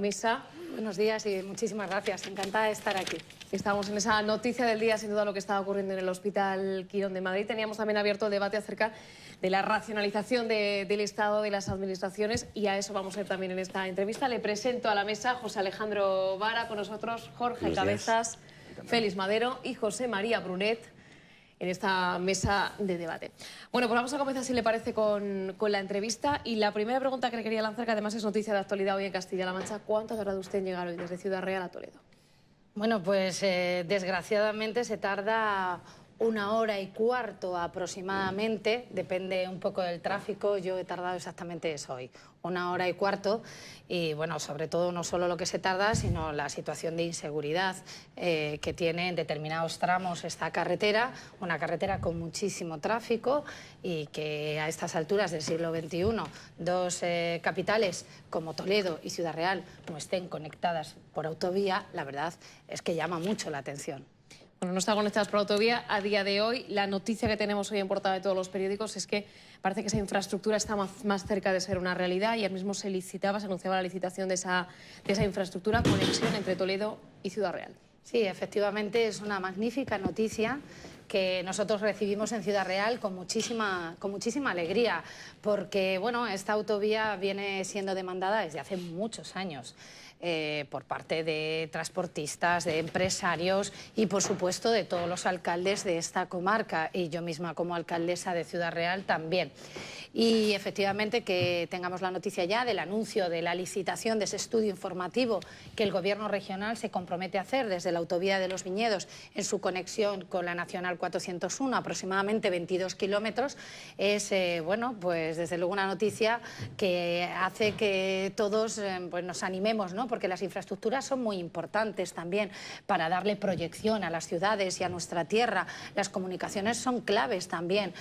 Misa. Buenos días y muchísimas gracias. Encantada de estar aquí. Estamos en esa noticia del día, sin duda, lo que está ocurriendo en el Hospital Quirón de Madrid. Teníamos también abierto el debate acerca de la racionalización del Estado, de las administraciones, y a eso vamos a ir también en esta entrevista. Le presento a la mesa José Alejandro Vara, con nosotros Jorge Cabezas, Félix Madero y José María Brunet en esta mesa de debate. Bueno, pues vamos a comenzar, si le parece, con la entrevista. Y la primera pregunta que le quería lanzar, que además es noticia de actualidad hoy en Castilla-La Mancha: ¿cuánto ha tardado usted en llegar hoy desde Ciudad Real a Toledo? Bueno, pues desgraciadamente se tarda 1 hora y cuarto aproximadamente, depende un poco del tráfico. Yo he tardado exactamente eso hoy, 1 hora y cuarto, y bueno, sobre todo no solo lo que se tarda, sino la situación de inseguridad que tiene en determinados tramos esta carretera, una carretera con muchísimo tráfico, y que a estas alturas del siglo XXI dos capitales como Toledo y Ciudad Real no estén conectadas por autovía, la verdad es que llama mucho la atención. Bueno, no están conectadas por autovía a día de hoy. La noticia que tenemos hoy en portada de todos los periódicos es que parece que esa infraestructura está más cerca de ser una realidad. Ayer mismo se anunciaba la licitación de esa infraestructura, conexión entre Toledo y Ciudad Real. Sí, efectivamente es una magnífica noticia que nosotros recibimos en Ciudad Real con muchísima alegría, porque bueno, esta autovía viene siendo demandada desde hace muchos años. Por parte de transportistas, de empresarios y, por supuesto, de todos los alcaldes de esta comarca, y yo misma como alcaldesa de Ciudad Real también. Y efectivamente que tengamos la noticia ya del anuncio de la licitación de ese estudio informativo que el Gobierno regional se compromete a hacer desde la autovía de los Viñedos en su conexión con la Nacional 401, aproximadamente 22 kilómetros, es, bueno, pues desde luego una noticia que hace que todos pues nos animemos, ¿no? Porque las infraestructuras son muy importantes también para darle proyección a las ciudades y a nuestra tierra. Las comunicaciones son claves también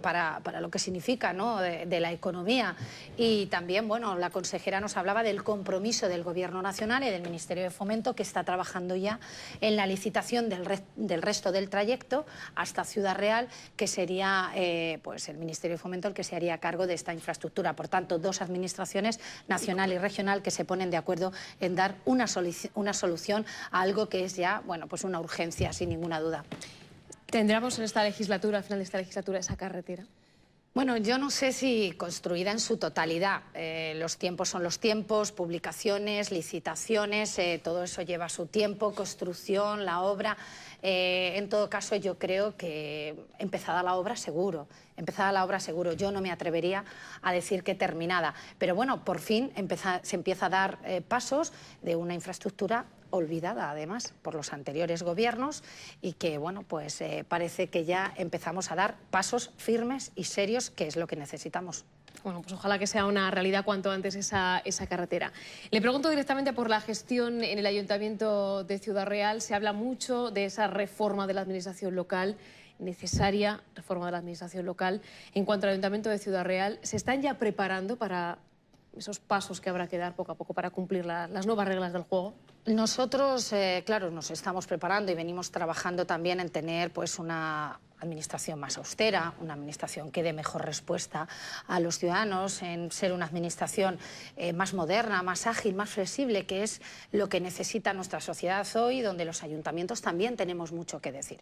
para lo que significa, ¿no? de la economía. Y también, bueno, la consejera nos hablaba del compromiso del Gobierno nacional y del Ministerio de Fomento, que está trabajando ya en la licitación del resto del trayecto hasta Ciudad Real, que sería pues el Ministerio de Fomento el que se haría cargo de esta infraestructura. Por tanto, dos administraciones, nacional y regional, que se ponen de acuerdo en dar una solución a algo que es ya, bueno, pues una urgencia, sin ninguna duda. ¿Tendremos en esta legislatura, al final de esta legislatura, esa carretera? Bueno, yo no sé si construida en su totalidad. Los tiempos son los tiempos, publicaciones, licitaciones, todo eso lleva su tiempo, construcción, la obra. En todo caso, yo creo que empezada la obra seguro, yo no me atrevería a decir que terminada. Pero bueno, por fin se empieza a dar pasos de una infraestructura olvidada además por los anteriores gobiernos, y que bueno, pues parece que ya empezamos a dar pasos firmes y serios, que es lo que necesitamos. Bueno, pues ojalá que sea una realidad cuanto antes esa carretera. Le pregunto directamente por la gestión en el Ayuntamiento de Ciudad Real. Se habla mucho de esa reforma de la administración local, necesaria reforma de la administración local. En cuanto al Ayuntamiento de Ciudad Real, ¿se están ya preparando para esos pasos que habrá que dar poco a poco para cumplir las nuevas reglas del juego? Nosotros, claro, nos estamos preparando y venimos trabajando también en tener pues una administración más austera, una administración que dé mejor respuesta a los ciudadanos, en ser una administración más moderna, más ágil, más flexible, que es lo que necesita nuestra sociedad hoy, donde los ayuntamientos también tenemos mucho que decir.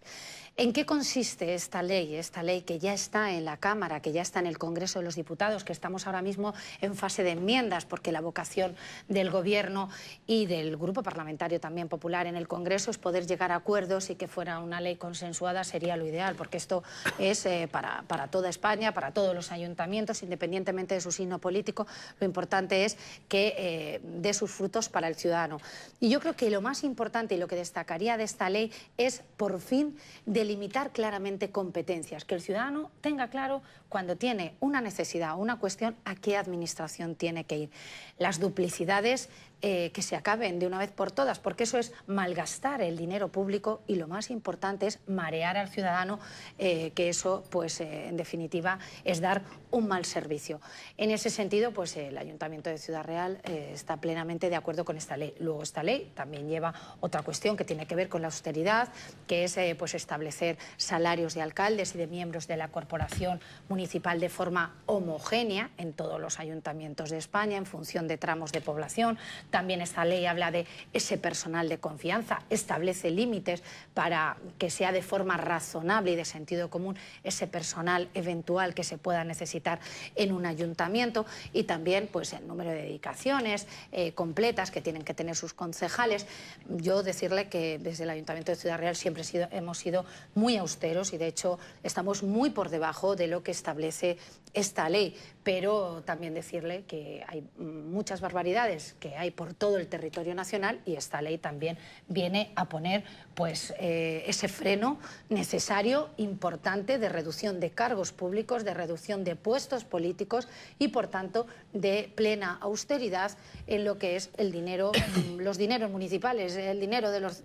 ¿En qué consiste esta ley? Esta ley que ya está en la Cámara, que ya está en el Congreso de los Diputados, que estamos ahora mismo en fase de enmiendas, porque la vocación del Gobierno y del Grupo Parlamentario también popular en el Congreso es poder llegar a acuerdos, y que fuera una ley consensuada sería lo ideal, porque esto es para toda España, para todos los ayuntamientos, independientemente de su signo político. Lo importante es que dé sus frutos para el ciudadano. Y yo creo que lo más importante y lo que destacaría de esta ley es, por fin, delimitar claramente competencias, que el ciudadano tenga claro cuando tiene una necesidad o una cuestión a qué administración tiene que ir. Las duplicidades que se acaben de una vez por todas, porque eso es malgastar el dinero público, y lo más importante es marear al ciudadano, que eso, pues en definitiva, es dar un mal servicio. En ese sentido, pues el Ayuntamiento de Ciudad Real está plenamente de acuerdo con esta ley. Luego, esta ley también lleva otra cuestión que tiene que ver con la austeridad, que es pues establecer salarios de alcaldes y de miembros de la corporación municipal de forma homogénea en todos los ayuntamientos de España, en función de tramos de población, También esta ley habla de ese personal de confianza, establece límites para que sea de forma razonable y de sentido común ese personal eventual que se pueda necesitar en un ayuntamiento, y también pues el número de dedicaciones completas que tienen que tener sus concejales. Yo decirle que desde el Ayuntamiento de Ciudad Real siempre hemos sido muy austeros y de hecho estamos muy por debajo de lo que establece esta ley, pero también decirle que hay muchas barbaridades que hay por todo el territorio nacional y esta ley también viene a poner pues ese freno necesario, importante, de reducción de cargos públicos, de reducción de puestos políticos y por tanto de plena austeridad en lo que es el dinero, los dineros municipales, el dinero de los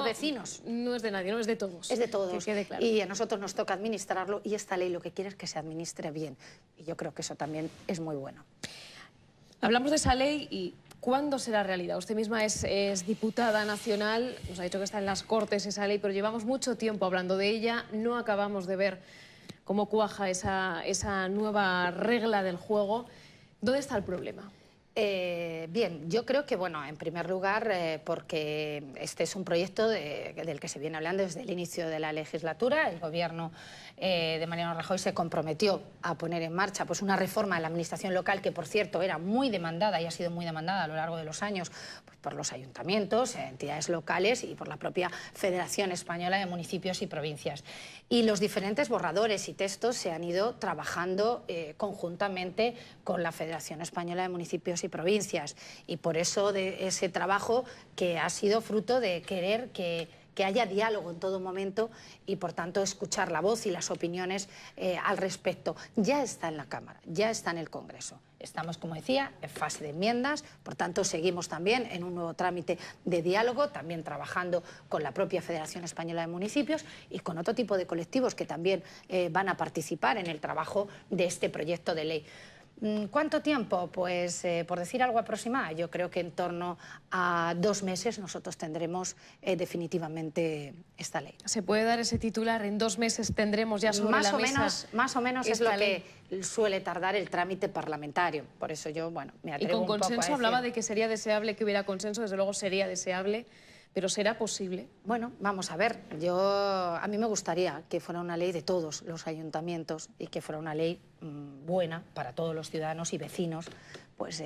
vecinos. No es de nadie, no es de todos. Es de todos. Que quede claro. Y a nosotros nos toca administrarlo y esta ley lo que quiere es que se administre bien. Y yo creo que eso también es muy bueno. Hablamos de esa ley y ¿cuándo será realidad? Usted misma es diputada nacional, nos ha dicho que está en las Cortes esa ley, pero llevamos mucho tiempo hablando de ella, no acabamos de ver cómo cuaja esa nueva regla del juego. ¿Dónde está el problema? Bien, yo creo que, bueno, en primer lugar, porque este es un proyecto del que se viene hablando desde el inicio de la legislatura. El Gobierno de Mariano Rajoy se comprometió a poner en marcha pues, una reforma de la administración local que, por cierto, era muy demandada y ha sido muy demandada a lo largo de los años pues, por los ayuntamientos, entidades locales y por la propia Federación Española de Municipios y Provincias. Y los diferentes borradores y textos se han ido trabajando conjuntamente con la Federación Española de Municipios y Provincias, y por eso de ese trabajo que ha sido fruto de querer que haya diálogo en todo momento y por tanto escuchar la voz y las opiniones al respecto. Ya está en la Cámara, ya está en el Congreso. Estamos, como decía, en fase de enmiendas, por tanto seguimos también en un nuevo trámite de diálogo, también trabajando con la propia Federación Española de Municipios y con otro tipo de colectivos que también van a participar en el trabajo de este proyecto de ley. ¿Cuánto tiempo? Pues por decir algo aproximado, yo creo que en torno a 2 meses nosotros tendremos definitivamente esta ley. ¿Se puede dar ese titular? ¿En 2 meses tendremos ya sobre la mesa? Más o menos es lo que suele tardar el trámite parlamentario. Por eso yo, bueno, me atrevo un poco a decir. ¿Y con consenso? Hablaba de que sería deseable que hubiera consenso, desde luego sería deseable. ¿Pero será posible? Bueno, vamos a ver. A mí me gustaría que fuera una ley de todos los ayuntamientos y que fuera una ley buena para todos los ciudadanos y vecinos, pues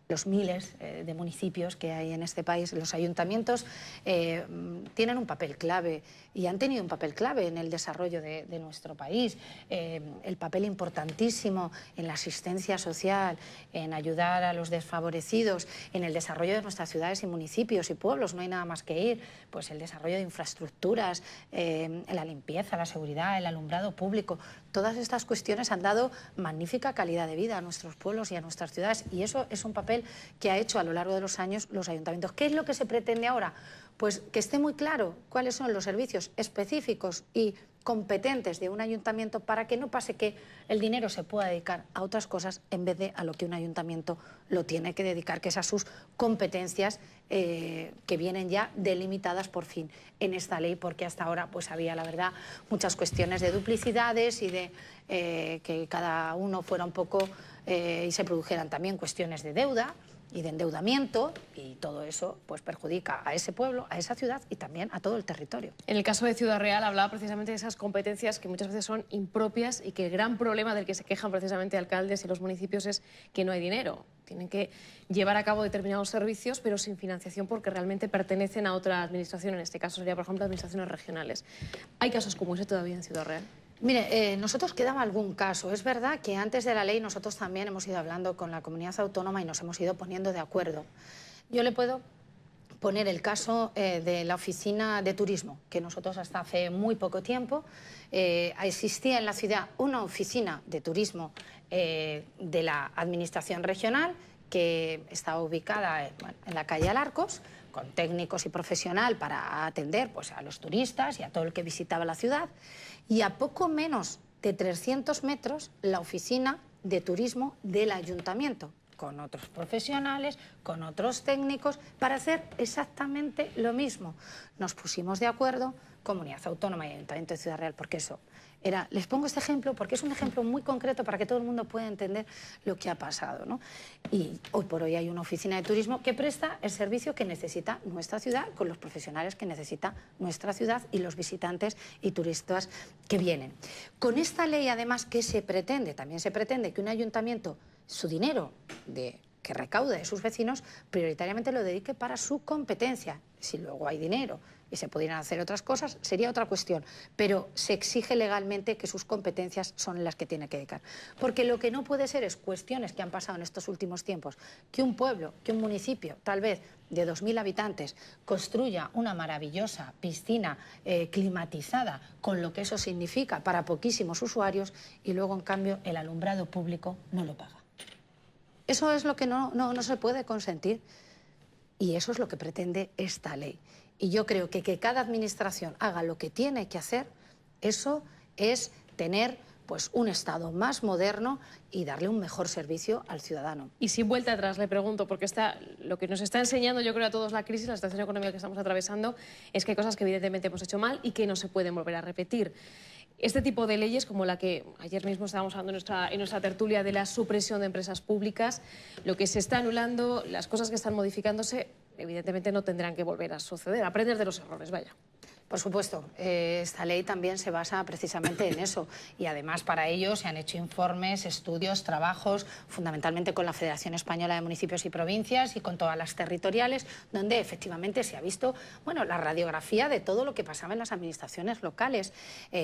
los miles de municipios que hay en este país. Los ayuntamientos tienen un papel clave y han tenido un papel clave en el desarrollo de nuestro país. El papel importantísimo en la asistencia social, en ayudar a los desfavorecidos, en el desarrollo de nuestras ciudades y municipios y pueblos. No hay nada más que ir. Pues el desarrollo de infraestructuras, la limpieza, la seguridad, el alumbrado público. Todas estas cuestiones han dado magnífica calidad de vida a nuestros pueblos y a nuestras ciudades, y eso es un papel que ha hecho a lo largo de los años los ayuntamientos. ¿Qué es lo que se pretende ahora? Pues que esté muy claro cuáles son los servicios específicos y competentes de un ayuntamiento para que no pase que el dinero se pueda dedicar a otras cosas en vez de a lo que un ayuntamiento lo tiene que dedicar, que es a sus competencias que vienen ya delimitadas por fin en esta ley, porque hasta ahora pues había, la verdad, muchas cuestiones de duplicidades y de que cada uno fuera un poco y se produjeran también cuestiones de deuda y de endeudamiento, y todo eso pues perjudica a ese pueblo, a esa ciudad y también a todo el territorio. En el caso de Ciudad Real hablaba precisamente de esas competencias que muchas veces son impropias y que el gran problema del que se quejan precisamente alcaldes y los municipios es que no hay dinero. Tienen que llevar a cabo determinados servicios pero sin financiación porque realmente pertenecen a otra administración, en este caso sería por ejemplo administraciones regionales. ¿Hay casos como ese todavía en Ciudad Real? Mire, nosotros quedaba algún caso. Es verdad que antes de la ley nosotros también hemos ido hablando con la comunidad autónoma y nos hemos ido poniendo de acuerdo. Yo le puedo poner el caso de la oficina de turismo, que nosotros hasta hace muy poco tiempo existía en la ciudad una oficina de turismo de la administración regional que estaba ubicada en la calle Alarcos, con técnicos y profesional para atender pues, a los turistas y a todo el que visitaba la ciudad, y a poco menos de 300 metros la oficina de turismo del ayuntamiento, con otros profesionales, con otros técnicos, para hacer exactamente lo mismo. Nos pusimos de acuerdo, Comunidad Autónoma y Ayuntamiento de Ciudad Real, porque eso era... Les pongo este ejemplo porque es un ejemplo muy concreto para que todo el mundo pueda entender lo que ha pasado, ¿no? Y hoy por hoy hay una oficina de turismo que presta el servicio que necesita nuestra ciudad, con los profesionales que necesita nuestra ciudad y los visitantes y turistas que vienen. Con esta ley, además, ¿qué se pretende? También se pretende que un ayuntamiento, su dinero que recaude de sus vecinos, prioritariamente lo dedique para su competencia. Si luego hay dinero y se pudieran hacer otras cosas, sería otra cuestión, pero se exige legalmente que sus competencias son las que tiene que dedicar. Porque lo que no puede ser es cuestiones que han pasado en estos últimos tiempos, que un pueblo, que un municipio, tal vez de 2000 habitantes, construya una maravillosa piscina climatizada, con lo que eso significa para poquísimos usuarios, y luego, en cambio, el alumbrado público no lo paga. Eso es lo que no se puede consentir, y eso es lo que pretende esta ley. Y yo creo que cada administración haga lo que tiene que hacer, eso es tener pues un Estado más moderno y darle un mejor servicio al ciudadano. Y sin vuelta atrás, le pregunto, porque lo que nos está enseñando, yo creo, a todos la crisis, la situación económica que estamos atravesando, es que hay cosas que evidentemente hemos hecho mal y que no se pueden volver a repetir. Este tipo de leyes, como la que ayer mismo estábamos hablando en nuestra tertulia de la supresión de empresas públicas, lo que se está anulando, las cosas que están modificándose, evidentemente no tendrán que volver a suceder, aprender de los errores, vaya. Por supuesto, esta ley también se basa precisamente en eso, y además para ello se han hecho informes, estudios, trabajos, fundamentalmente con la Federación Española de Municipios y Provincias y con todas las territoriales, donde efectivamente se ha visto, bueno, la radiografía de todo lo que pasaba en las administraciones locales,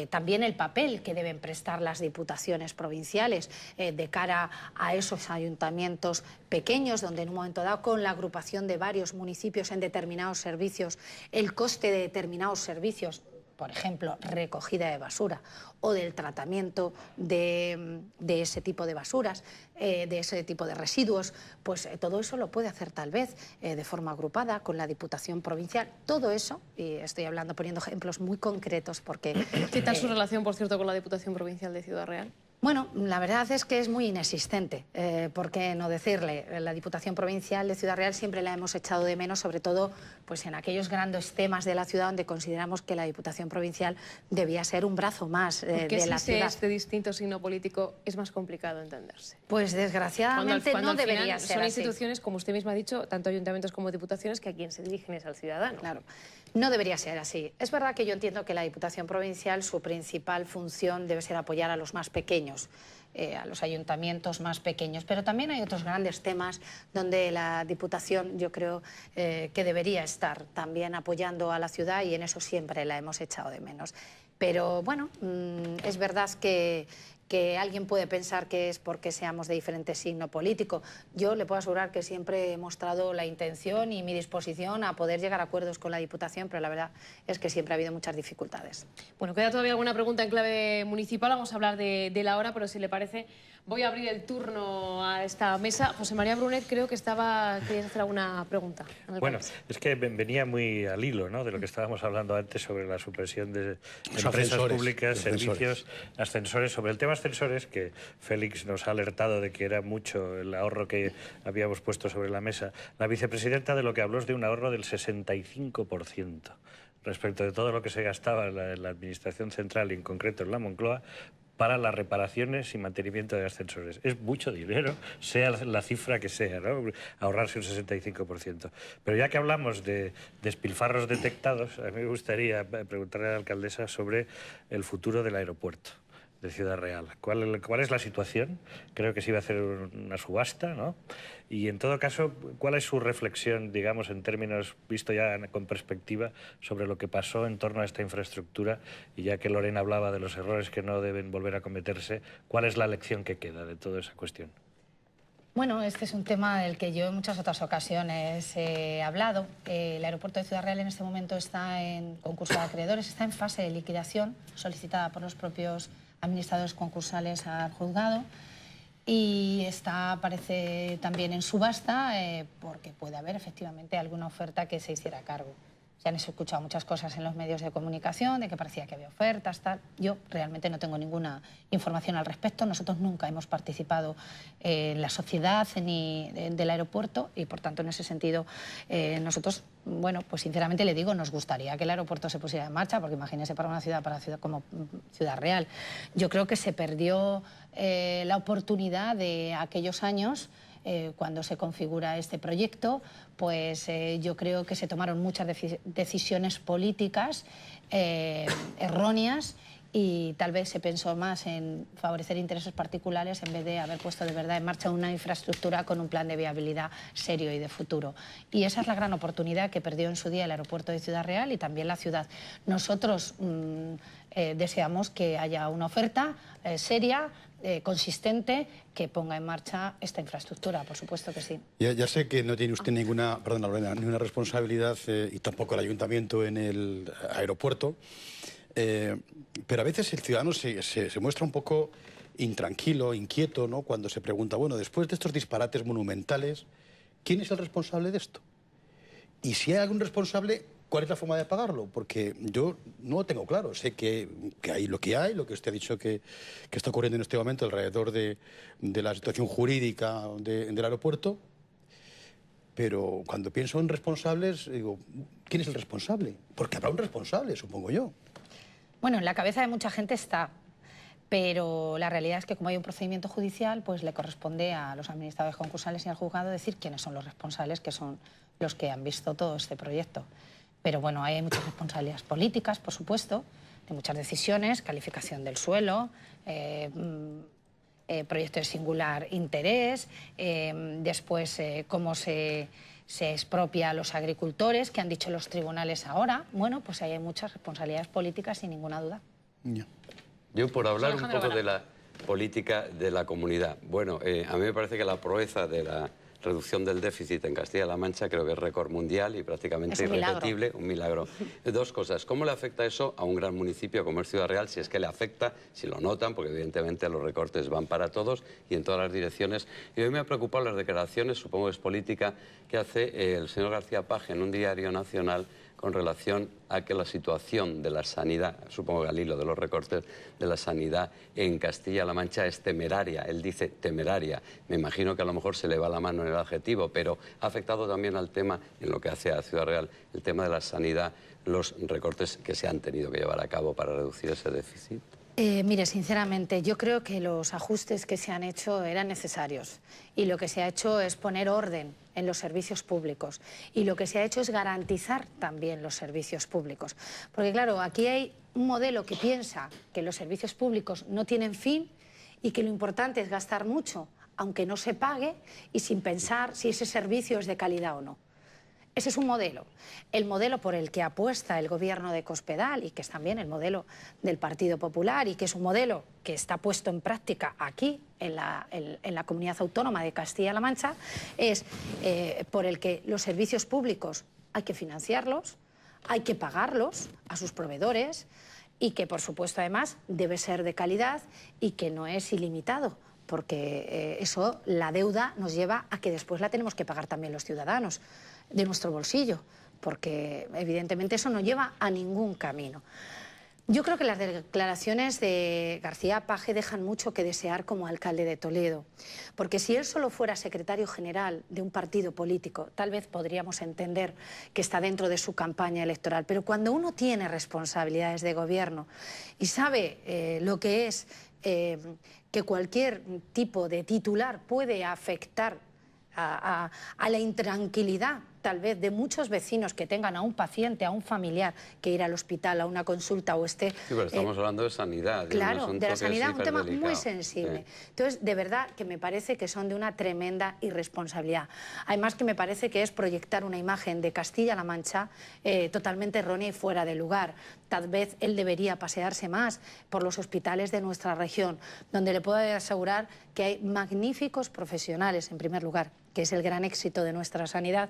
también el papel que deben prestar las diputaciones provinciales de cara a esos ayuntamientos pequeños, donde en un momento dado, con la agrupación de varios municipios en determinados servicios, el coste de determinados servicios, por ejemplo, recogida de basura o del tratamiento de ese tipo de basuras, de ese tipo de residuos, pues todo eso lo puede hacer tal vez de forma agrupada con la Diputación Provincial. Todo eso, y estoy poniendo ejemplos muy concretos porque... ¿Qué tal su relación, por cierto, con la Diputación Provincial de Ciudad Real? Bueno, la verdad es que es muy inexistente, ¿por qué no decirle? La Diputación Provincial de Ciudad Real siempre la hemos echado de menos, sobre todo pues, en aquellos grandes temas de la ciudad donde consideramos que la Diputación Provincial debía ser un brazo más de la ciudad. Si es de distinto signo político, es más complicado entenderse. Pues desgraciadamente cuando no debería ser son así. Instituciones, como usted misma ha dicho, tanto ayuntamientos como diputaciones, que a quien se dirigen es al ciudadano. Claro, no debería ser así. Es verdad que yo entiendo que la Diputación Provincial, su principal función debe ser apoyar a los más pequeños, a los ayuntamientos más pequeños, pero también hay otros grandes temas donde la Diputación yo creo que debería estar también apoyando a la ciudad, y en eso siempre la hemos echado de menos. Pero bueno, es verdad que alguien puede pensar que es porque seamos de diferente signo político. Yo le puedo asegurar que siempre he mostrado la intención y mi disposición a poder llegar a acuerdos con la Diputación, pero la verdad es que siempre ha habido muchas dificultades. Bueno, queda todavía alguna pregunta en clave municipal, vamos a hablar de la hora, pero si le parece voy a abrir el turno a esta mesa. José María Brunet, creo que querías hacer alguna pregunta. Bueno, es que venía muy al hilo, ¿no?, de lo que estábamos hablando antes sobre la supresión de empresas públicas, servicios, ascensores. Sobre el tema ascensores, que Félix nos ha alertado de que era mucho el ahorro que habíamos puesto sobre la mesa, la vicepresidenta de lo que habló es de un ahorro del 65%. Respecto de todo lo que se gastaba en la Administración Central y en concreto en la Moncloa, para las reparaciones y mantenimiento de ascensores. Es mucho dinero, sea la cifra que sea, ¿no?, ahorrarse un 65%. Pero ya que hablamos de despilfarros detectados, a mí me gustaría preguntarle a la alcaldesa sobre el futuro del aeropuerto de Ciudad Real. ¿Cuál es la situación? Creo que se iba a hacer una subasta, ¿no? Y en todo caso, ¿cuál es su reflexión, digamos, en términos, visto ya con perspectiva, sobre lo que pasó en torno a esta infraestructura? Y ya que Lorena hablaba de los errores que no deben volver a cometerse, ¿cuál es la lección que queda de toda esa cuestión? Bueno, este es un tema del que yo en muchas otras ocasiones he hablado. El aeropuerto de Ciudad Real en este momento está en concurso de acreedores, está en fase de liquidación solicitada por los propios administradores concursales al juzgado, y aparece también en subasta porque puede haber efectivamente alguna oferta que se hiciera cargo. Se han escuchado muchas cosas en los medios de comunicación, de que parecía que había ofertas, tal. Yo realmente no tengo ninguna información al respecto. Nosotros nunca hemos participado en la sociedad ni del aeropuerto y, por tanto, en ese sentido, nosotros, bueno, pues sinceramente le digo, nos gustaría que el aeropuerto se pusiera en marcha, porque imagínese para una ciudad como Ciudad Real. Yo creo que se perdió la oportunidad de aquellos años. Cuando se configura este proyecto, pues yo creo que se tomaron muchas decisiones políticas erróneas y tal vez se pensó más en favorecer intereses particulares en vez de haber puesto de verdad en marcha una infraestructura con un plan de viabilidad serio y de futuro. Y esa es la gran oportunidad que perdió en su día el aeropuerto de Ciudad Real y también la ciudad. Nosotros deseamos que haya una oferta seria, consistente, que ponga en marcha esta infraestructura, por supuesto que sí. Ya sé que no tiene usted ninguna responsabilidad y tampoco el ayuntamiento en el aeropuerto, pero a veces el ciudadano se muestra un poco intranquilo, inquieto, ¿no? Cuando se pregunta, bueno, después de estos disparates monumentales, ¿quién es el responsable de esto? Y si hay algún responsable, ¿cuál es la forma de pagarlo? Porque yo no lo tengo claro. Sé que hay, lo que usted ha dicho que está ocurriendo en este momento alrededor de la situación jurídica del aeropuerto, pero cuando pienso en responsables, digo, ¿quién es el responsable? Porque habrá un responsable, supongo yo. Bueno, en la cabeza de mucha gente está, pero la realidad es que como hay un procedimiento judicial, pues le corresponde a los administradores concursales y al juzgado decir quiénes son los responsables, que son los que han visto todo este proyecto. Pero bueno, hay muchas responsabilidades políticas, por supuesto, de muchas decisiones, calificación del suelo, proyecto de singular interés, después cómo se expropia a los agricultores, que han dicho los tribunales ahora. Bueno, pues ahí hay muchas responsabilidades políticas, sin ninguna duda. Yeah. Yo, por hablar un poco de la política de la comunidad, bueno, a mí me parece que la proeza de la reducción del déficit en Castilla-La Mancha creo que es récord mundial y prácticamente irrepetible, un milagro. Dos cosas, ¿cómo le afecta eso a un gran municipio como es Ciudad Real? Si es que le afecta, si lo notan, porque evidentemente los recortes van para todos y en todas las direcciones. Y hoy me ha preocupado las declaraciones, supongo que es política, que hace el señor García Page en un diario nacional con relación a que la situación de la sanidad, supongo que al hilo de los recortes de la sanidad en Castilla-La Mancha es temeraria. Él dice temeraria. Me imagino que a lo mejor se le va la mano en el adjetivo, pero ha afectado también al tema, en lo que hace a Ciudad Real, el tema de la sanidad, los recortes que se han tenido que llevar a cabo para reducir ese déficit. Mire, sinceramente, yo creo que los ajustes que se han hecho eran necesarios y lo que se ha hecho es poner orden en los servicios públicos y lo que se ha hecho es garantizar también los servicios públicos. Porque claro, aquí hay un modelo que piensa que los servicios públicos no tienen fin y que lo importante es gastar mucho, aunque no se pague y sin pensar si ese servicio es de calidad o no. Ese es un modelo. El modelo por el que apuesta el gobierno de Cospedal y que es también el modelo del Partido Popular y que es un modelo que está puesto en práctica aquí en la comunidad autónoma de Castilla-La Mancha, es por el que los servicios públicos hay que financiarlos, hay que pagarlos a sus proveedores y que, por supuesto, además, debe ser de calidad y que no es ilimitado, porque eso, la deuda nos lleva a que después la tenemos que pagar también los ciudadanos de nuestro bolsillo, porque evidentemente eso no lleva a ningún camino. Yo creo que las declaraciones de García Page dejan mucho que desear como alcalde de Toledo, porque si él solo fuera secretario general de un partido político, tal vez podríamos entender que está dentro de su campaña electoral, pero cuando uno tiene responsabilidades de gobierno y sabe lo que es que cualquier tipo de titular puede afectar a la intranquilidad tal vez de muchos vecinos que tengan a un paciente, a un familiar que ir al hospital a una consulta o esté... Sí, pero estamos hablando de sanidad. Claro, de la sanidad, un tema delicado. muy sensible. Sí. Entonces, de verdad que me parece que son de una tremenda irresponsabilidad. Además que me parece que es proyectar una imagen de Castilla-La Mancha totalmente errónea y fuera de lugar. Tal vez él debería pasearse más por los hospitales de nuestra región, donde le puedo asegurar que hay magníficos profesionales, en primer lugar, que es el gran éxito de nuestra sanidad,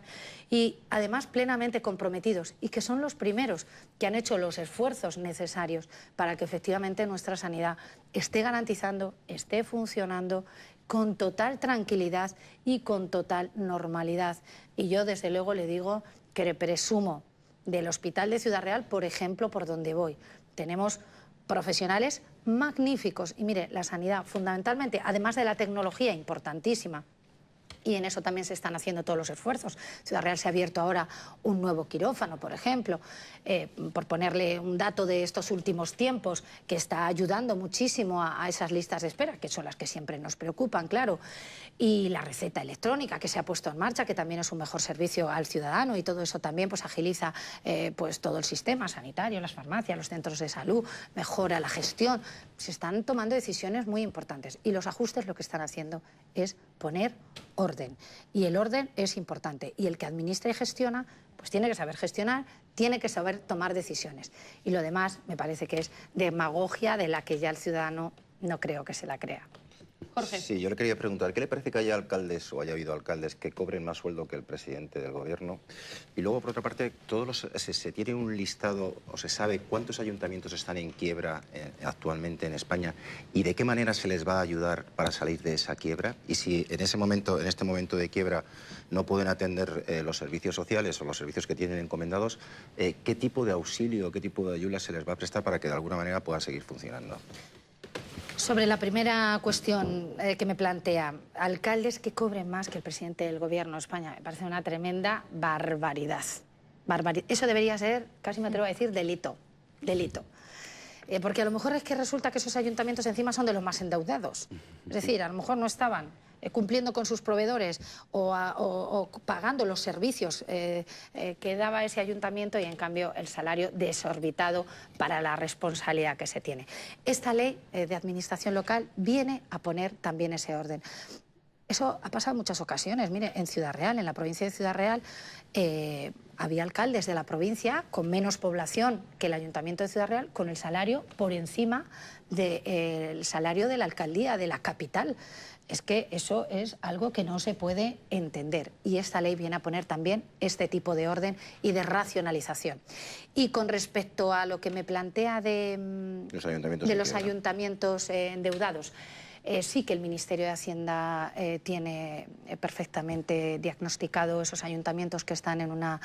y además plenamente comprometidos, y que son los primeros que han hecho los esfuerzos necesarios para que efectivamente nuestra sanidad esté garantizando, esté funcionando con total tranquilidad y con total normalidad. Y yo desde luego le digo que presumo del Hospital de Ciudad Real, por ejemplo, por donde voy, tenemos profesionales magníficos. Y mire, la sanidad, fundamentalmente, además de la tecnología importantísima, y en eso también se están haciendo todos los esfuerzos. Ciudad Real se ha abierto ahora un nuevo quirófano, por ejemplo, por ponerle un dato de estos últimos tiempos, que está ayudando muchísimo a esas listas de espera, que son las que siempre nos preocupan, claro. Y la receta electrónica que se ha puesto en marcha, que también es un mejor servicio al ciudadano, y todo eso también pues agiliza pues todo el sistema sanitario, las farmacias, los centros de salud, mejora la gestión. Se están tomando decisiones muy importantes, y los ajustes lo que están haciendo es poner orden, y el orden es importante, y el que administra y gestiona pues tiene que saber gestionar, tiene que saber tomar decisiones, y lo demás me parece que es demagogia de la que ya el ciudadano no creo que se la crea. Jorge. Sí, yo le quería preguntar, ¿qué le parece que haya alcaldes o haya habido alcaldes que cobren más sueldo que el presidente del gobierno? Y luego, por otra parte, se tiene un listado o se sabe cuántos ayuntamientos están en quiebra actualmente en España y de qué manera se les va a ayudar para salir de esa quiebra. Y si en este momento de quiebra no pueden atender los servicios sociales o los servicios que tienen encomendados, ¿qué tipo de auxilio, qué tipo de ayuda se les va a prestar para que de alguna manera puedan seguir funcionando? Sobre la primera cuestión que me plantea, alcaldes que cobren más que el presidente del gobierno de España, me parece una tremenda barbaridad. Eso debería ser, casi me atrevo a decir, delito. Porque a lo mejor es que resulta que esos ayuntamientos encima son de los más endeudados. Es decir, a lo mejor no estaban cumpliendo con sus proveedores o pagando los servicios que daba ese ayuntamiento, y en cambio el salario desorbitado para la responsabilidad que se tiene. Esta ley de administración local viene a poner también ese orden. Eso ha pasado en muchas ocasiones. Mire, en Ciudad Real, en la provincia de Ciudad Real, había alcaldes de la provincia con menos población que el ayuntamiento de Ciudad Real, con el salario por encima del salario de la alcaldía, de la capital. Es que eso es algo que no se puede entender, y esta ley viene a poner también este tipo de orden y de racionalización. Y con respecto a lo que me plantea de los ayuntamientos endeudados, sí que el Ministerio de Hacienda tiene perfectamente diagnosticado esos ayuntamientos que están en una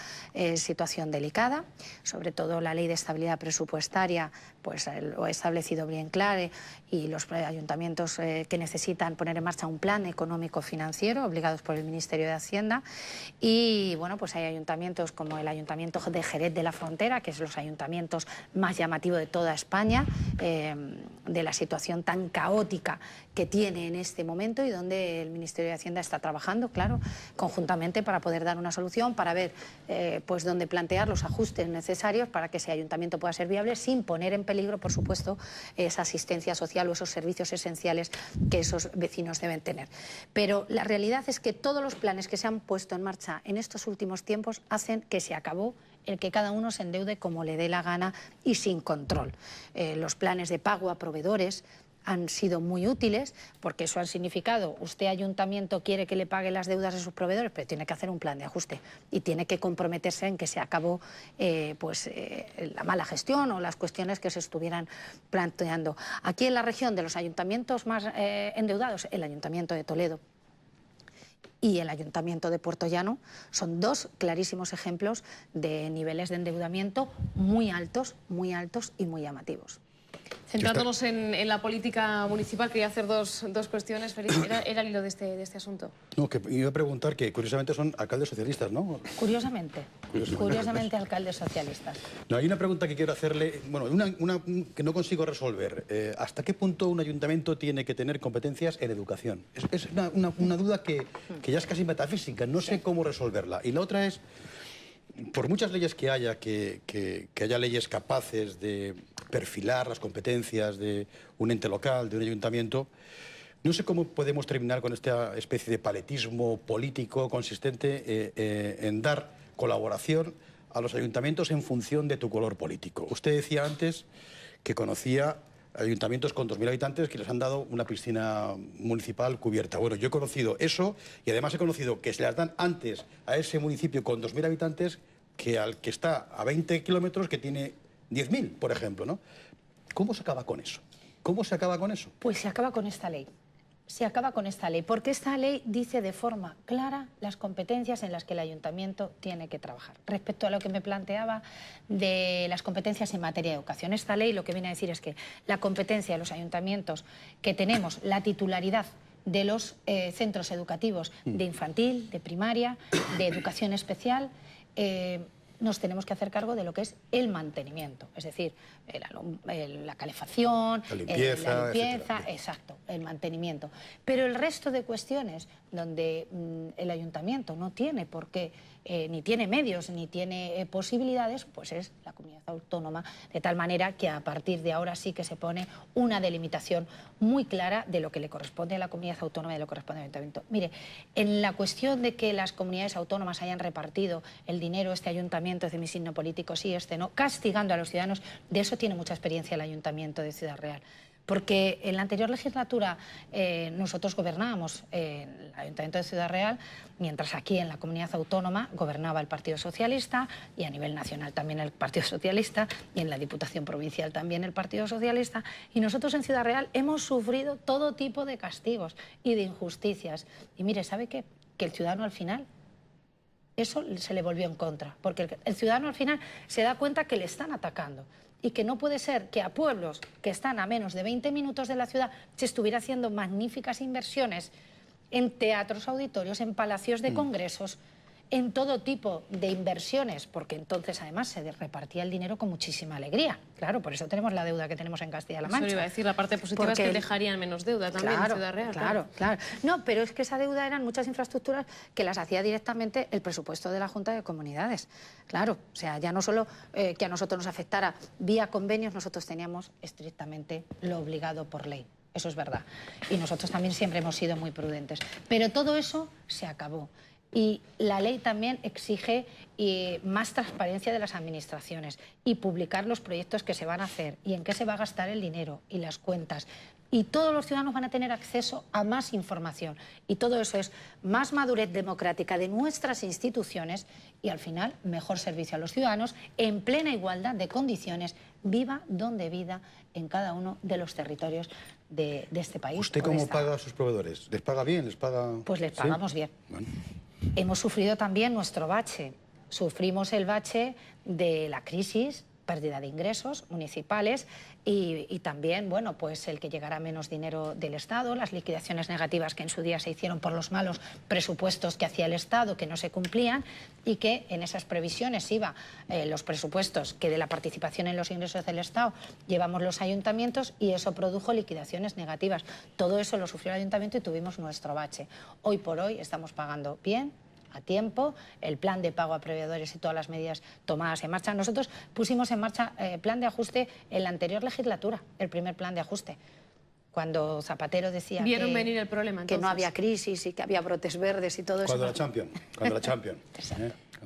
situación delicada. Sobre todo la Ley de Estabilidad Presupuestaria pues lo ha establecido bien claro, y los ayuntamientos que necesitan poner en marcha un plan económico-financiero obligados por el Ministerio de Hacienda. Y bueno, pues hay ayuntamientos como el Ayuntamiento de Jerez de la Frontera, que es los ayuntamientos más llamativos de toda España, de la situación tan caótica que tiene en este momento, y donde el Ministerio de Hacienda está trabajando, claro, conjuntamente para poder dar una solución, para ver pues dónde plantear los ajustes necesarios para que ese ayuntamiento pueda ser viable sin poner en peligro, por supuesto, esa asistencia social o esos servicios esenciales que esos vecinos deben tener. Pero la realidad es que todos los planes que se han puesto en marcha en estos últimos tiempos hacen que se acabó el que cada uno se endeude como le dé la gana y sin control. Los planes de pago a proveedores han sido muy útiles, porque eso ha significado, usted ayuntamiento quiere que le pague las deudas de sus proveedores, pero tiene que hacer un plan de ajuste y tiene que comprometerse en que se acabó la mala gestión o las cuestiones que se estuvieran planteando. Aquí en la región, de los ayuntamientos más endeudados, el Ayuntamiento de Toledo y el Ayuntamiento de Puerto Llano son dos clarísimos ejemplos de niveles de endeudamiento muy altos y muy llamativos. Centrándonos en la política municipal, quería hacer dos cuestiones. Félix, era el hilo de este asunto. No, que iba a preguntar que curiosamente son alcaldes socialistas, ¿no? Curiosamente alcaldes socialistas. No, hay una pregunta que quiero hacerle, bueno, una que no consigo resolver. ¿Hasta qué punto un ayuntamiento tiene que tener competencias en educación? Es una duda que ya es casi metafísica, no sé cómo resolverla. Y la otra es, por muchas leyes que haya, que haya leyes capaces de perfilar las competencias de un ente local, de un ayuntamiento, no sé cómo podemos terminar con esta especie de paletismo político consistente en dar colaboración a los ayuntamientos en función de tu color político. Usted decía antes que conocía ayuntamientos con 2.000 habitantes que les han dado una piscina municipal cubierta. Bueno, yo he conocido eso, y además he conocido que se las dan antes a ese municipio con 2.000 habitantes que al que está a 20 kilómetros que tiene 10.000, por ejemplo, ¿no? ¿Cómo se acaba con eso? ¿Cómo se acaba con eso? Pues se acaba con esta ley. se acaba con esta ley, porque esta ley dice de forma clara las competencias en las que el ayuntamiento tiene que trabajar. Respecto a lo que me planteaba de las competencias en materia de educación, esta ley lo que viene a decir es que la competencia de los ayuntamientos que tenemos, la titularidad de los centros educativos de infantil, de primaria, de educación especial, nos tenemos que hacer cargo de lo que es el mantenimiento, es decir, la calefacción, la limpieza, exacto, el mantenimiento. Pero el resto de cuestiones donde el ayuntamiento no tiene por qué, ni tiene medios, ni tiene posibilidades, pues es la comunidad autónoma, de tal manera que a partir de ahora sí que se pone una delimitación muy clara de lo que le corresponde a la comunidad autónoma y de lo que corresponde al ayuntamiento. Mire, en la cuestión de que las comunidades autónomas hayan repartido el dinero, este ayuntamiento es de mi signo político, sí, este no, castigando a los ciudadanos, de eso tiene mucha experiencia el Ayuntamiento de Ciudad Real. Porque en la anterior legislatura nosotros gobernábamos el Ayuntamiento de Ciudad Real, mientras aquí en la comunidad autónoma gobernaba el Partido Socialista y a nivel nacional también el Partido Socialista y en la Diputación Provincial también el Partido Socialista. Y nosotros en Ciudad Real hemos sufrido todo tipo de castigos y de injusticias. Y mire, ¿sabe qué? Que el ciudadano al final eso se le volvió en contra, porque el ciudadano al final se da cuenta que le están atacando y que no puede ser que a pueblos que están a menos de 20 minutos de la ciudad se estuviera haciendo magníficas inversiones en teatros, auditorios, en palacios de congresos, en todo tipo de inversiones, porque entonces además se repartía el dinero con muchísima alegría. Claro, por eso tenemos la deuda que tenemos en Castilla-La Mancha. Eso iba a decir, la parte positiva es que dejarían menos deuda también en Ciudad Real. Claro. No, pero es que esa deuda eran muchas infraestructuras que las hacía directamente el presupuesto de la Junta de Comunidades. Claro, o sea, ya no solo que a nosotros nos afectara vía convenios, nosotros teníamos estrictamente lo obligado por ley. Eso es verdad. Y nosotros también siempre hemos sido muy prudentes. Pero todo eso se acabó. Y la ley también exige más transparencia de las administraciones y publicar los proyectos que se van a hacer y en qué se va a gastar el dinero y las cuentas. Y todos los ciudadanos van a tener acceso a más información. Y todo eso es más madurez democrática de nuestras instituciones y, al final, mejor servicio a los ciudadanos en plena igualdad de condiciones, viva donde viva, en cada uno de los territorios de este país. ¿Usted cómo paga a sus proveedores? ¿Les paga bien? ¿Les paga...? Pues les pagamos bien. Bueno. Hemos sufrido también nuestro bache. Sufrimos el bache de la crisis, pérdida de ingresos municipales y también, bueno, pues el que llegara menos dinero del Estado, las liquidaciones negativas que en su día se hicieron por los malos presupuestos que hacía el Estado, que no se cumplían y que en esas previsiones iba los presupuestos que de la participación en los ingresos del Estado llevamos los ayuntamientos y eso produjo liquidaciones negativas. Todo eso lo sufrió el ayuntamiento y tuvimos nuestro bache. Hoy por hoy estamos pagando bien, a tiempo, el plan de pago a proveedores y todas las medidas tomadas en marcha. Nosotros pusimos en marcha plan de ajuste en la anterior legislatura, el primer plan de ajuste. Cuando Zapatero decía venir el problema, que no había crisis y que había brotes verdes y todo eso. Cuando la Champions.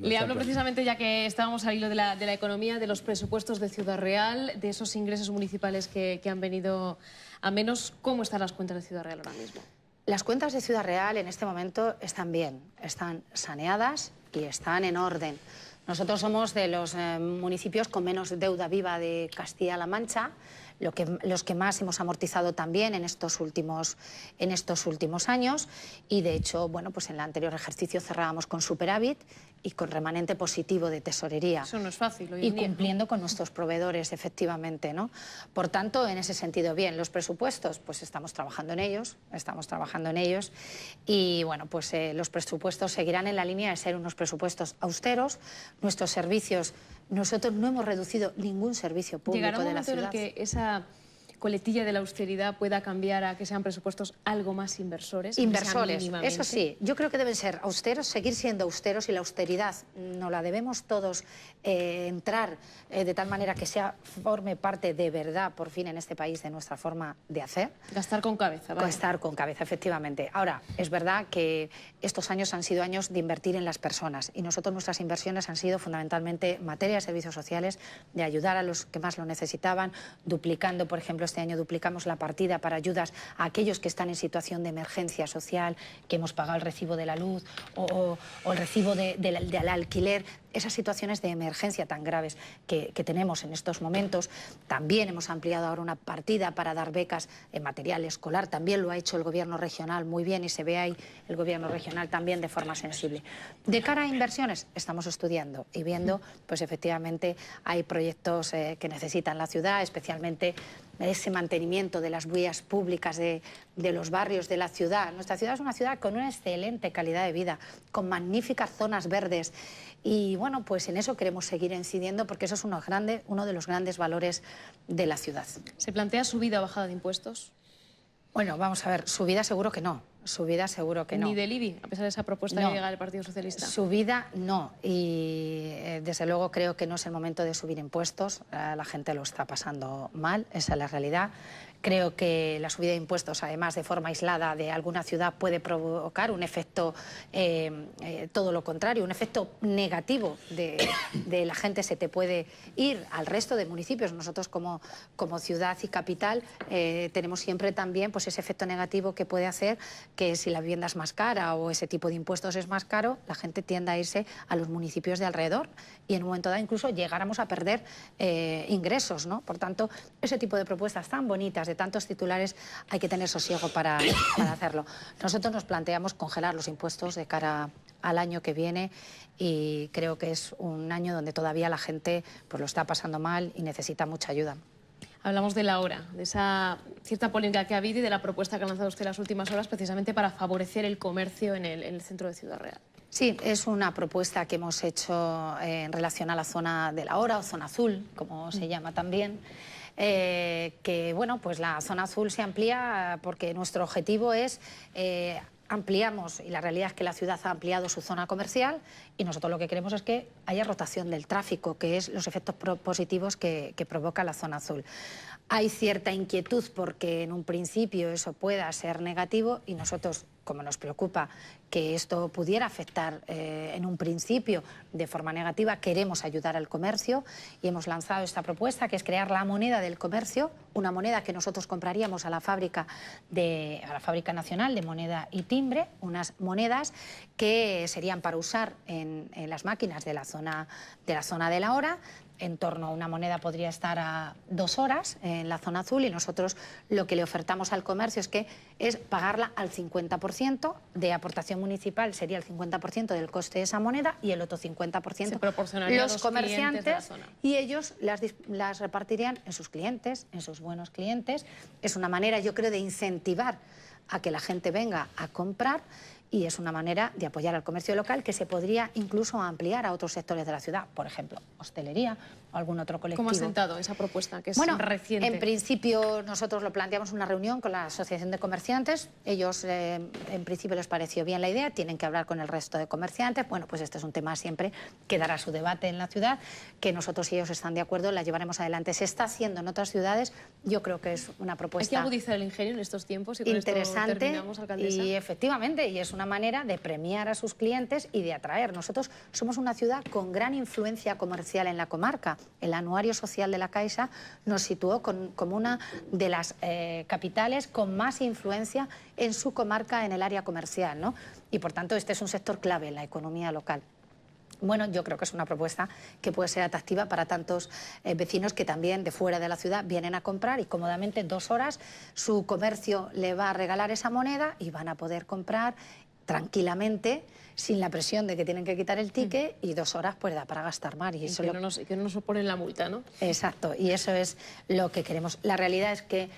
Le hablo precisamente, ya que estábamos al hilo de la economía, de los presupuestos de Ciudad Real, de esos ingresos municipales que han venido a menos. ¿Cómo están las cuentas de Ciudad Real ahora mismo? Las cuentas de Ciudad Real en este momento están bien, están saneadas y están en orden. Nosotros somos de los municipios con menos deuda viva de Castilla-La Mancha, los que más hemos amortizado también en estos últimos años y de hecho, bueno, pues en el anterior ejercicio cerrábamos con superávit y con remanente positivo de tesorería. Eso no es fácil hoy en día, cumpliendo con nuestros proveedores, efectivamente, ¿no? Por tanto, en ese sentido, bien, los presupuestos, pues estamos trabajando en ellos y, bueno, pues los presupuestos seguirán en la línea de ser unos presupuestos austeros. Nuestros servicios, nosotros no hemos reducido ningún servicio público de la ciudad. ¿Llegará un momento en el que esa coletilla de la austeridad pueda cambiar a que sean presupuestos algo más inversores? Inversores, eso sí. Yo creo que deben ser austeros, seguir siendo austeros y la austeridad no la debemos todos entrar de tal manera que forme parte de verdad, por fin, en este país de nuestra forma de hacer. Gastar con cabeza, ¿vale? Gastar con cabeza, efectivamente. Ahora, es verdad que estos años han sido años de invertir en las personas y nosotros nuestras inversiones han sido fundamentalmente en materia de servicios sociales, de ayudar a los que más lo necesitaban, duplicando, por ejemplo, este año duplicamos la partida para ayudas a aquellos que están en situación de emergencia social, que hemos pagado el recibo de la luz o el recibo del alquiler. Esas situaciones de emergencia tan graves que tenemos en estos momentos. También hemos ampliado ahora una partida para dar becas en material escolar. También lo ha hecho el Gobierno regional muy bien y se ve ahí el Gobierno regional también de forma sensible. De cara a inversiones, estamos estudiando y viendo, pues efectivamente hay proyectos que necesitan la ciudad, especialmente ese mantenimiento de las vías públicas de los barrios de la ciudad. Nuestra ciudad es una ciudad con una excelente calidad de vida, con magníficas zonas verdes y bueno, pues en eso queremos seguir incidiendo porque eso es uno de los grandes valores de la ciudad. ¿Se plantea subida o bajada de impuestos? Bueno, vamos a ver, subida seguro que no. Subida seguro que no. ¿Ni del IBI, a pesar de esa propuesta que llega del Partido Socialista? Subida no, y desde luego creo que no es el momento de subir impuestos. La gente lo está pasando mal, esa es la realidad. Creo que la subida de impuestos, además de forma aislada de alguna ciudad, puede provocar un efecto, todo lo contrario, un efecto negativo de la gente se te puede ir al resto de municipios. Nosotros como ciudad y capital tenemos siempre también pues, ese efecto negativo que puede hacer que si la vivienda es más cara o ese tipo de impuestos es más caro, la gente tienda a irse a los municipios de alrededor y en un momento dado incluso llegáramos a perder ingresos, ¿no? Por tanto, ese tipo de propuestas tan bonitas, de tantos titulares, hay que tener sosiego para hacerlo. Nosotros nos planteamos congelar los impuestos de cara al año que viene y creo que es un año donde todavía la gente pues, lo está pasando mal y necesita mucha ayuda. Hablamos de la hora, de esa cierta polémica que ha habido y de la propuesta que ha lanzado usted en las últimas horas precisamente para favorecer el comercio en el centro de Ciudad Real. Sí, es una propuesta que hemos hecho en relación a la zona de la hora o zona azul, como se llama también. Que bueno, pues la zona azul se amplía porque nuestro objetivo es ampliamos, y la realidad es que la ciudad ha ampliado su zona comercial y nosotros lo que queremos es que haya rotación del tráfico, que es los efectos positivos que provoca la zona azul. Hay cierta inquietud porque en un principio eso pueda ser negativo y nosotros, como nos preocupa que esto pudiera afectar en un principio de forma negativa, queremos ayudar al comercio y hemos lanzado esta propuesta que es crear la moneda del comercio, una moneda que nosotros compraríamos a la fábrica nacional de moneda y timbre, unas monedas que serían para usar en las máquinas de la zona de la hora. En torno a una moneda podría estar a 2 horas en la zona azul y nosotros lo que le ofertamos al comercio es pagarla al 50% de aportación municipal, sería el 50% del coste de esa moneda y el otro 50% los comerciantes de la zona. Y ellos las repartirían en sus clientes, en sus buenos clientes. Es una manera, yo creo, de incentivar a que la gente venga a comprar y es una manera de apoyar al comercio local que se podría incluso ampliar a otros sectores de la ciudad, por ejemplo, hostelería o algún otro colectivo. ¿Cómo ha sentado esa propuesta, que es reciente? En principio nosotros lo planteamos en una reunión con la Asociación de Comerciantes. Ellos en principio les pareció bien la idea, tienen que hablar con el resto de comerciantes. Bueno, pues este es un tema siempre que dará su debate en la ciudad, que nosotros y ellos están de acuerdo, la llevaremos adelante. Se está haciendo en otras ciudades, yo creo que es una propuesta hay que agudizar el ingenio en estos tiempos y con interesante esto terminamos, alcaldesa. Y efectivamente, y es una manera de premiar a sus clientes y de atraer. Nosotros somos una ciudad con gran influencia comercial en la comarca. El anuario social de la Caixa nos situó como una de las capitales con más influencia en su comarca en el área comercial, ¿no? Y por tanto este es un sector clave en la economía local. Bueno, yo creo que es una propuesta que puede ser atractiva para tantos vecinos que también de fuera de la ciudad vienen a comprar y cómodamente en 2 horas su comercio le va a regalar esa moneda y van a poder comprar tranquilamente, sin la presión de que tienen que quitar el ticket y 2 horas pues da para gastar más. Y eso que no nos oponen la multa, ¿no? Exacto, y eso es lo que queremos. La realidad es que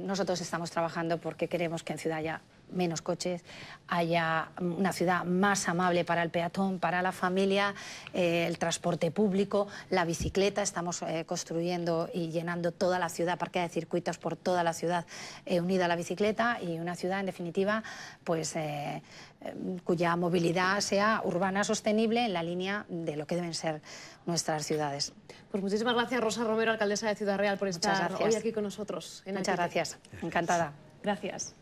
nosotros estamos trabajando porque queremos que en ciudad haya menos coches, haya una ciudad más amable para el peatón, para la familia, el transporte público, la bicicleta. Estamos construyendo y llenando toda la ciudad, parque de circuitos por toda la ciudad unida a la bicicleta y una ciudad, en definitiva, pues cuya movilidad sea urbana sostenible en la línea de lo que deben ser nuestras ciudades. Pues muchísimas gracias, Rosa Romero, alcaldesa de Ciudad Real, por estar hoy aquí con nosotros. Muchas gracias, encantada. Gracias.